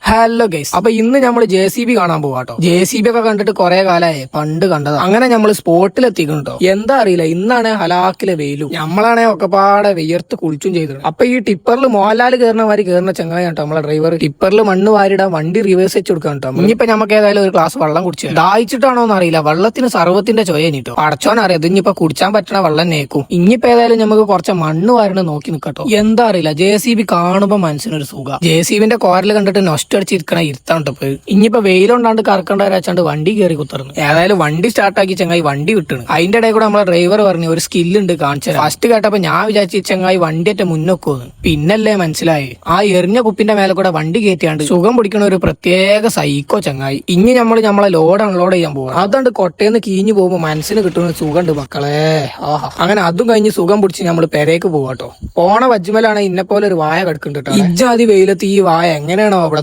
Hello guys, അപ്പൊ ഇന്ന് നമ്മൾ JCB കാണാൻ പോവാട്ടോ. JCB ഒക്കെ കണ്ടിട്ട് കുറെ കാലമായി, പണ്ട് കണ്ടതാ. അങ്ങനെ നമ്മൾ സ്പോട്ടിൽ എത്തിക്കണോ. എന്താ അറിയില്ല, ഇന്നാണ് ഹലാക്കിലെ വെയിലും, നമ്മളാണെ ഒക്കെപ്പാടെ വെയർത്ത് കുളിച്ചും ചെയ്തത്. അപ്പൊ ഈ ടിപ്പറിൽ മോഹൻലാൽ കയറുന്ന മാതിരി കയറുന്ന ചങ്ങായി കേട്ടോ നമ്മളെ ഡ്രൈവർ. ടിപ്പറിൽ മണ്ണ് വാരിടാൻ വണ്ടി റിവേഴ്സ് വെച്ച് കൊടുക്കാൻ കേട്ടോ. ഇനിയിപ്പോ നമുക്ക് ഏതായാലും ഒരു ഗ്ലാസ് വെള്ളം കുടിച്ചു. ദാഹിച്ചിട്ടാണോ എന്ന് അറിയില്ല, വെള്ളത്തിന് സർവത്തിന്റെ ചൊയനിട്ടോ. അടച്ചോനറിയാം, ഇതിനിപ്പോ കുടിച്ചാൻ പറ്റണ വെള്ളം നേക്കും. ഇനിയിപ്പോ ഏതായാലും നമുക്ക് കുറച്ച് മണ്ണ് വാരണ നോക്കി നിക്കട്ടോ. എന്താ അറിയില്ല, JCB കാണുമ്പോ മനസ്സിനൊരു സുഖം. JCBന്റെ കോരൽ കണ്ടിട്ട് നൊസ്റ്റടിച്ചിരിക്കണ ഇരുത്താണ്ട് പോയി. ഇനിയിപ്പോ വെയിലുണ്ടാണ്ട് കറക്കണ്ടാച്ചാണ്ട് വണ്ടി കയറി കുത്തർന്നു. ഏതായാലും വണ്ടി സ്റ്റാർട്ടാക്കി ചങ്ങായി വണ്ടി വിട്ടണ്. അതിന്റെ ഇടയിൽ കൂടെ നമ്മളെ ഡ്രൈവർ പറഞ്ഞു ഒരു സ്കില്ലുണ്ട് കാണിച്ചത്. ഫസ്റ്റ് കേട്ടപ്പോ ഞാൻ വിചാരിച്ചു ചങ്ങായി വണ്ടിയേറ്റ മുന്നോക്കോന്ന്. പിന്നല്ലേ മനസ്സിലായി, ആ എറിഞ്ഞ കുപ്പിന്റെ മേലെ കൂടെ വണ്ടി കയറ്റിയാണ്ട് സുഖം പിടിക്കണ ഒരു പ്രത്യേക സൈക്കോ ചങ്ങായി. ഇനി നമ്മളെ ലോഡ് അൺലോഡ് ചെയ്യാൻ പോവാ. അതുകൊണ്ട് കൊട്ടേന്ന് കീഞ്ഞു പോകുമ്പോ മനസ്സിന് കിട്ടുന്ന സുഖമുണ്ട് മക്കളെ. ആഹാ, അങ്ങനെ അതും കഴിഞ്ഞ് സുഖം പിടിച്ച് നമ്മൾ പെരേക്ക് പോവാട്ടോ. പോണ വജ്മലാണ് ഇന്നെ പോലെ ഒരു വായ കിടക്കുന്നുണ്ട്. ഇജ്ജാതി വെയിലത്ത് ഈ വായ എങ്ങനെയാണോ അവിടെ